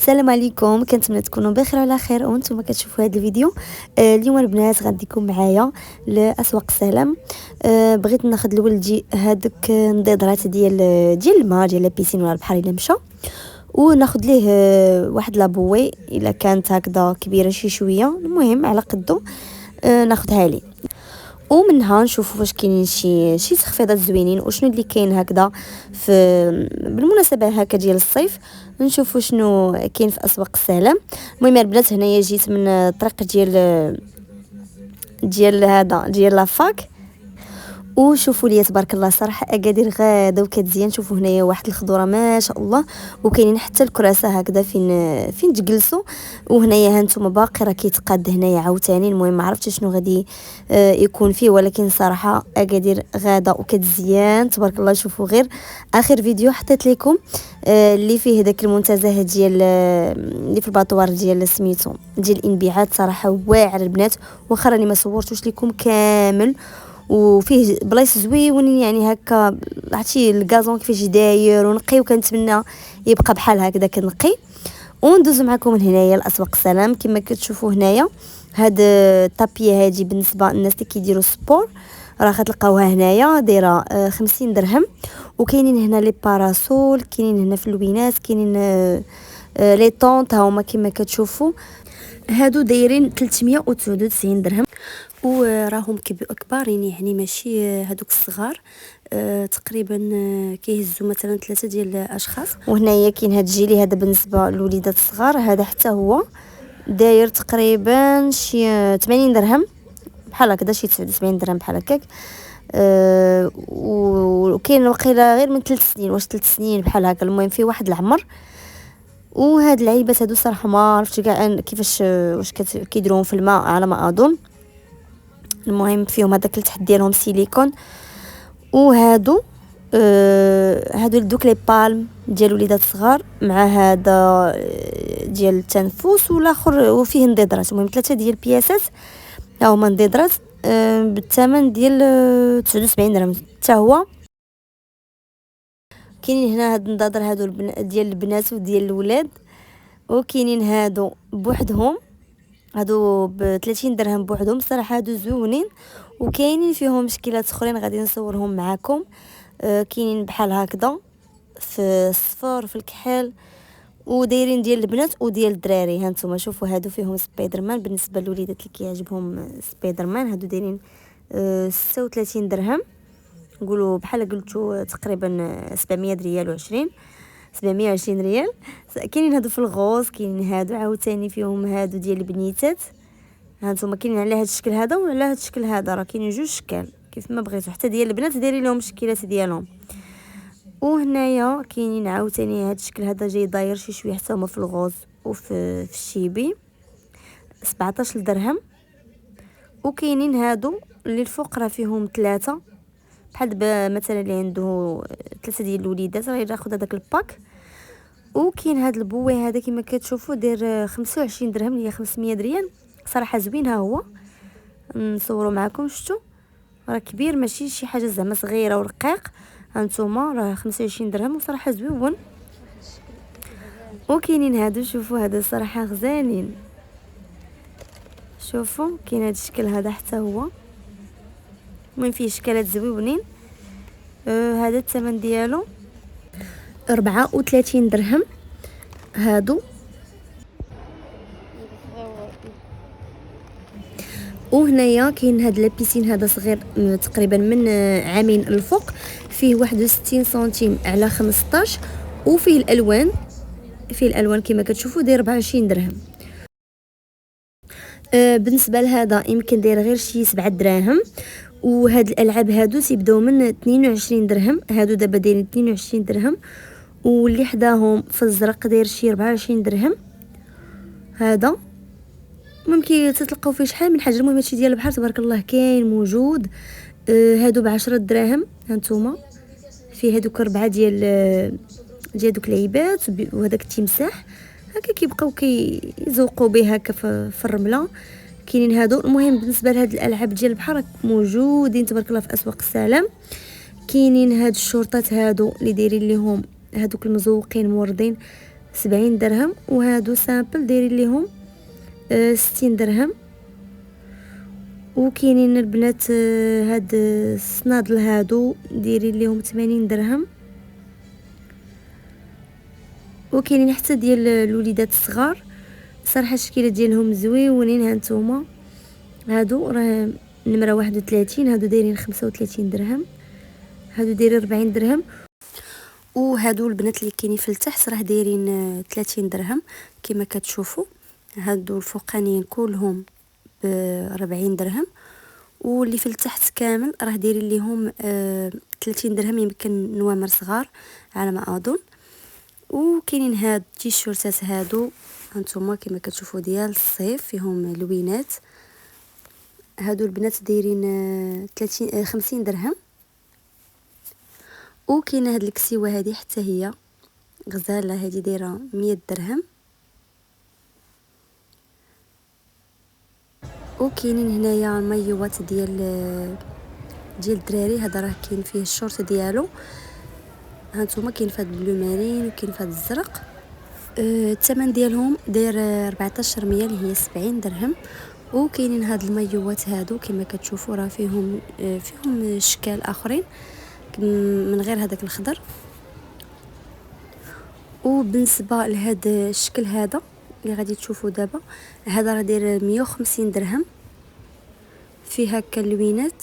السلام عليكم، كنتمنى تكونوا بخير وعلى خير وانتم كتشوفوا هذا الفيديو. اليوم البنات غاديكم معايا لاسواق السلام. بغيت ناخذ لولدي هذوك النضيضرات ديال الماء ديال البيسين ولا البحر الا مشى، وناخذ ليه واحد لابوي الا كانت هكذا كبيره شي شويه، المهم على قدو ناخذها لي. ومنها نشوفوا واش كاينين شي تخفيضات زوينين وشنو اللي كاين هكذا في بالمناسبه هكا ديال الصيف. نشوفوا شنو كاين في اسواق السلام. المهم البنات هنايا جيت من الطريق ديال لافاك، وشوفوا لي تبارك الله صراحه اكادير غاده وكتزيان. شوفوا هنايا واحد الخضره ما شاء الله، وكاينين حتى الكراسه هكذا فين تجلسوا. وهنايا هانتوما باقي راه كيتقاد هنايا عاوتاني. المهم ما عرفتش شنو غادي يكون فيه، ولكن صراحه اكادير غاده وكتزيان تبارك الله. شوفوا غير اخر فيديو حطيت لكم اللي فيه داك المنتزه ديال اللي في الباطوار ديال سميتو ديال الانبيعات، صراحه واعر البنات، واخا راني ما صورتوش لكم كامل. وفيه بلايص زويونين يعني هكا، عرفتي الكازون كيفاش داير ونقي، وكنتمنى يبقى بحال هكذا كنقي. وندوز معكم من هنايا لاسواق السلام. كما كتشوفوا هنايا هاد الطابيه هادي بالنسبه للناس اللي كيديروا سبور راه غتلقاوها هنايا دايره 50 درهم. وكاينين هنا لي باراسول، كاينين هنا في اللوينات، كاينين لي طونط ها هما كما كتشوفوا هادو دايرين 399 درهم. وراهم كبارين يعني ماشي هادوك الصغار. تقريبا كيهزوا مثلا 3 ديال الاشخاص. وهنايا كاين هاد الجيلي هذا بالنسبه للوليدات الصغار، هذا حتى هو داير تقريبا شي 80 درهم بحال هكذا، شي 79 درهم بحال هكاك. وكاين وقيله غير من 3 سنين، واش 3 سنين بحال هكا، المهم فيه واحد العمر. وهاد العيبات هادو صراحه ما عرفتش كاع كيفاش واش كيديروهم في الماء على ما اظن. المهم فيهم هذاك التحت ديالهم سيليكون. وهادو هادو دوك لي بالم ديال وليدات صغار، مع هذا ديال التنفس والاخر، وفيه نضيضرات. المهم 3 ديال البياسات ها هما نضيضرات بالثمن ديال 79 درهم حتى هو. كاينين هنا هاد النضاضر هادو ديال البنات وديال الولاد، وكاينين هادو بوحدهم، هادو ب 30 درهم بوحدهم. صراحه هادو زوينين، وكاينين فيهم مشكلات اخرين غادي نصورهم معكم. كاينين بحال هكذا في الصفر في الكحل، ودايرين ديال البنات وديال الدراري. هانتوما شوفوا هادو فيهم سبايدر مان بالنسبه للوليدات اللي كيعجبهم سبايدر مان. هادو دايرين 36 درهم، نقولوا بحال قلتو تقريبا 700 ريال و20 720 ريال. كاينين هادو في الغوز، كاينين هادو عاوتاني فيهم هادو ديال البنيتات. هانتوما كاينين على هاد الشكل هذا وعلى هاد الشكل هذا، راه كاينين جوج شكال كيف ما بغيتو. حتى ديال البنات دايرين لهم الشكلات ديالهم. وهنايا كاينين عاوتاني هاد الشكل هذا جاي داير شي شويه حتى هما في الغوز وفي الشيبي 17 درهم. وكاينين هادو اللي الفوق راه فيهم 3 بحال دابا مثلا اللي عنده 3 ديال الوليدات راه ياخذ هذاك الباك. وكاين هاد البوي هذا كما كتشوفوا داير 25 درهم اللي هي 500 ريال. صراحه زوين، ها هو نصوروا معكم. شفتوا راه كبير ماشي شي حاجه زعما صغيره ورقيق. هانتوما راه 25 درهم وصراحه زوين. وكاينين هادو شوفوا هذا صراحه غزالين. شوفوا كاين هذا الشكل هذا حتى هو، المهم فيه شكلات زويونين. هذا الثمن ديالو 34 درهم هادو. وهنايا كاين هاد لابيسين هذا صغير تقريبا من عامين الفوق، فيه 61 سنتيم على 15. وفيه الالوان كما كتشوفوا داير 24 درهم. بالنسبه لهذا يمكن داير غير شي 7 دراهم. وهاد الالعاب هادو تيبداو من 22 درهم، هادو دابا دايرين 22 درهم. واللي حداهم في الزرق داير شي 24 درهم. هذا ممكن تتلقاو فيه شحال من حاجه. المهم هادشي ديال البحر تبارك الله كاين موجود. هادو ب10 دراهم. هانتوما فيه هادوك 4 ديال دوك العيبات وهذاك التمساح هكا كيبقاو كيزوقوا به هكا في الرمله. كاينين هادو. المهم بالنسبه لهاد الالعاب ديال البحر موجودين تبارك الله في اسواق السلام. كاينين هاد الشرطات هادو اللي دايرين ليهم هادوك المزوقين موردين 70 درهم. وهادو سامبل دايرين ليهم 60 درهم. وكاينين البنات هاد الصنادل هادو دايرين ليهم 80 درهم. وكاينين حتى ديال الوليدات الصغار صراحه الشكيله ديالهم زويونين. هانتوما هادو راه نمره 31، هادو دايرين 35 درهم، هادو دايرين 40 درهم. وهادو البنات اللي كاينين في التحت راه دايرين 30 درهم كما كتشوفوا. هادو الفوقانيين كلهم ب 40 درهم، واللي في التحت كامل راه دايرين ليهم 30 درهم، يمكن نوامر صغار على ما اظن. وكاينين هاد التيشيرتات هادو هانتوما كما كتشوفوا ديال الصيف، فيهم لوينات. هادو البنات دايرين 50 درهم. وكاينه هاد الكسيوه هادي حتى هي غزاله، هادي دايره 100 درهم. وكاينين هنايا المايوات ديال الدراري، هذا راه كاين فيه الشورت ديالو. هانتوما كاين فهاد البلو مارين وكاين فهاد الزرق. الثمن ديالهم داير 14 ريال، هي 70 درهم. وكاينين هاد المايوات هادو كما كتشوفوا راه فيهم اشكال اخرين من غير هذاك الخضر. وبالنسبه لهاد الشكل هذا اللي غادي تشوفوا دابا، هذا راه داير 150 درهم، فيه هكا اللوينات.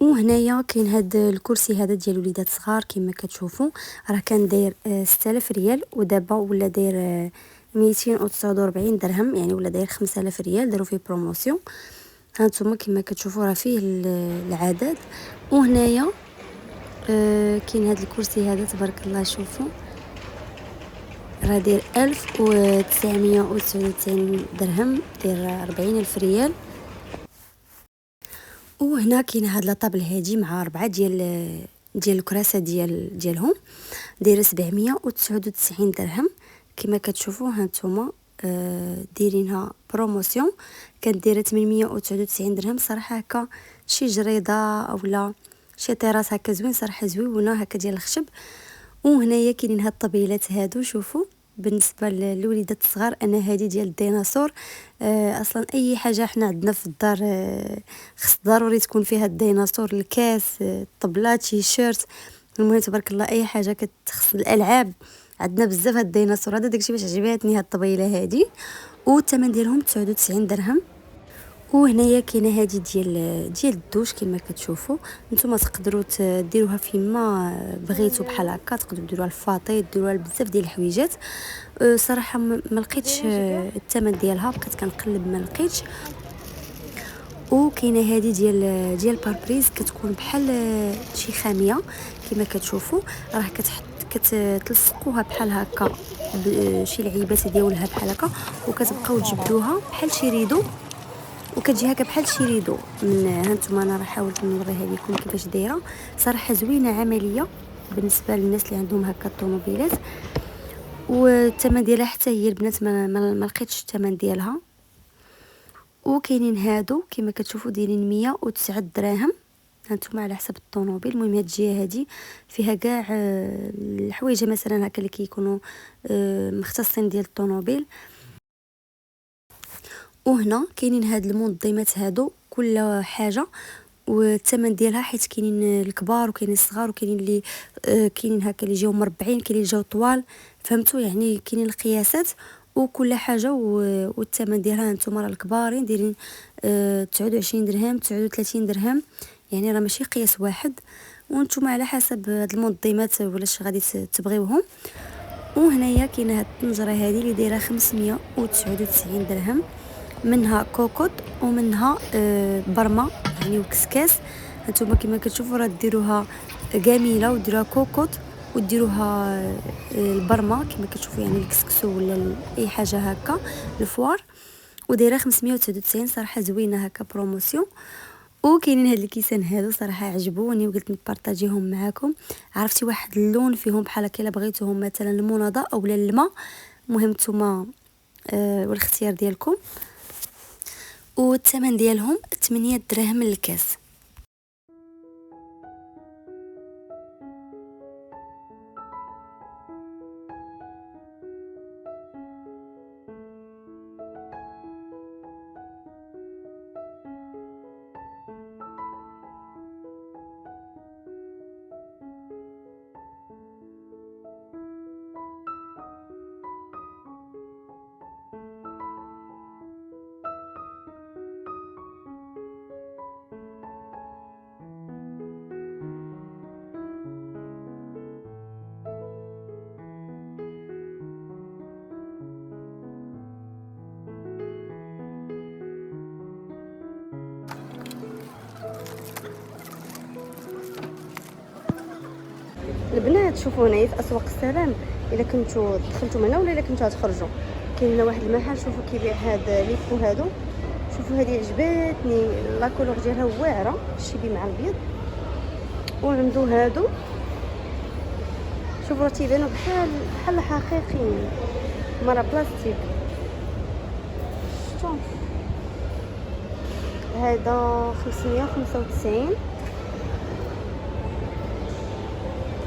وهنايا كاين هاد الكرسي هذا ديال وليدات صغار كما كتشوفوا، راه كان داير 6000 ريال ودابا ولا داير 249 درهم، يعني ولا داير 5000 ريال، داروا فيه بروموسيون. هانتوما كما كتشوفوا راه فيه العدد. وهنايا كاين هاد الكرسي هذا تبارك الله، شوفوا راه داير 1999 درهم، داير 40000 ريال. وهنا كاين هاد لاطابل هادي مع 4 ديال الكراسه ديالهم، دايره 799 درهم كما كتشوفوا. هانتوما دايرينها بروموسيون، كانت دايره 899 درهم. صراحه هكا شي جريده اولا شي طراس هكا زوين، صراحه زويونه هكا ديال الخشب. وهنايا كاينين هاد الطبيلات هادو، شوفوا بالنسبه للوليدات الصغار انا هذه ديال الديناصور. اصلا اي حاجه حنا عندنا في الدار خص ضروري تكون فيها الديناصور، الكاس، الطبلات، تيشيرت، المهم تبارك الله اي حاجه كتخص الالعاب عندنا بزاف هاد الديناصور هذا. داكشي باش عجباتني هاد الطبيله هادي. والثمن ديالهم 99 درهم. وهنايا كاينه هذه ديال الدوش كما كتشوفوا. نتوما تقدروا ديروها فيما بغيتوا بحال هكا، تقدروا ديروها الفاطي، ديروها بزاف ديال الحويجات. صراحه ما لقيتش الثمن ديالها، بقيت كنقلب ما لقيتش. وكاينه هذه ديال باربريز، كتكون بحال شي خاميه كما كتشوفوا، راه كتلصقوها بحال هكا بشي لعيبات ديالها بحال هكا، وكتبقاو تجبدوها بحال شي ريدو، وكتجي هكا بحال شي ريدو. من هانتوما انا راه حاولت نوريها لكم كيفاش دايره، صراحه زوينه عمليه بالنسبه للناس اللي عندهم هكا الطوموبيلات. والثمن ديالها حتى هي البنات ما لقيتش الثمن ديالها. وكاينين هادو كما كتشوفوا دايرين 109 دراهم، هانتوما على حسب الطوموبيل. المهم هاد الجهه هادي فيها كاع الحوايج مثلا هكا اللي كيكونوا مختصين ديال الطوموبيل. وهنا كاينين هاد المنظمات هادو كل حاجه والثمن ديالها، حيت كاينين الكبار وكاينين الصغار، وكاينين اللي كاينين هكا اللي جاو مربعين، كاينين اللي جاو طوال، فهمتوا يعني كاينين القياسات وكل حاجه. والثمن ديالها هانتوما راه الكبارين دايرين 29 درهم 39 درهم، يعني راه ماشي قياس واحد. وانتم على حسب هاد المنظمات ولاش غادي تبغيوهم. وهنايا كاينه هاد الطنجره هذه اللي دايره 599 درهم، منها كوكوط ومنها برما يعني وكسكاس. هانتوما كما كتشوفوا راه ديروها جميله، وديروها كوكوط، وديروها البرما كما كتشوفوا يعني الكسكسو ولا اي حاجه هكا الفوار، ودايره 599. صراحه زوينه هكا بروموسيون. وكاينين هاد الكيسان هادو صراحه عجبوني وقلت نبارطاجيهم معاكم. عرفتي واحد اللون فيهم بحال هكا الا بغيتوهم مثلا المناضه اولا الماء، المهم نتوما والاختيار ديالكم. والثمن ديالهم 8 دراهم للكاس. البنات شوفوا هنايا في اسواق السلام، الا كنتو دخلتوا هنا ولا الا كنتو غتخرجوا، كاين هنا واحد المحل شوفوا كيبيع هاد لي فو هادو. شوفوا هذه عجباتني، لا كولور ديالها واعره الشيبي مع البيض، وعنده هادو شوفوا راه تيبانوا بحال حقيقيين، مرة بلاستيك. شفتوا هذا 595،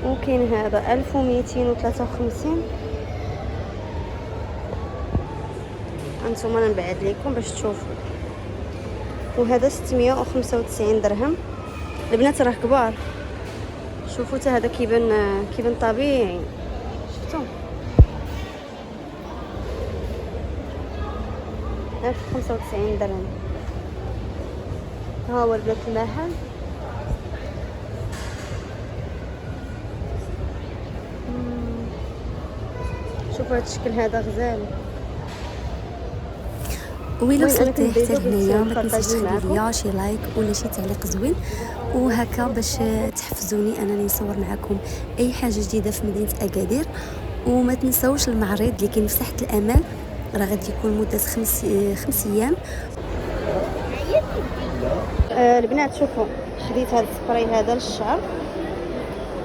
وكاين هذا 1253. هانتوما انا نبعد لكم باش تشوفوا. وهذا 695 درهم. البنات راه كبار، شوفوا حتى هذا كيبان طبيعي. شفتوا 1095 درهم. ها هو البنات المحل. شوفوا هذا الشكل هذا غزال. وإلا وصلتي حتى لهنايا ما تنساش تخلي ليا شي لايك ولا شي تعليق زوين، وهكا باش تحفزوني انني نصور معكم اي حاجه جديده في مدينه اكادير. وما تنساوش المعرض اللي كاين في ساحه الامال، راه غادي يكون مده 5 ايام. البنات شوفوا شريت هذا السبراي هذا للشعر،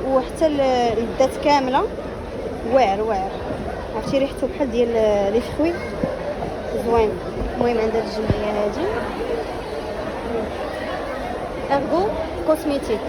وحتى اليدات كامله واعر. عرفتي ريحته بحال ديال لي فخوي، زوين. المهم عندها الجمعيه هذه ارغو كوسميتيك.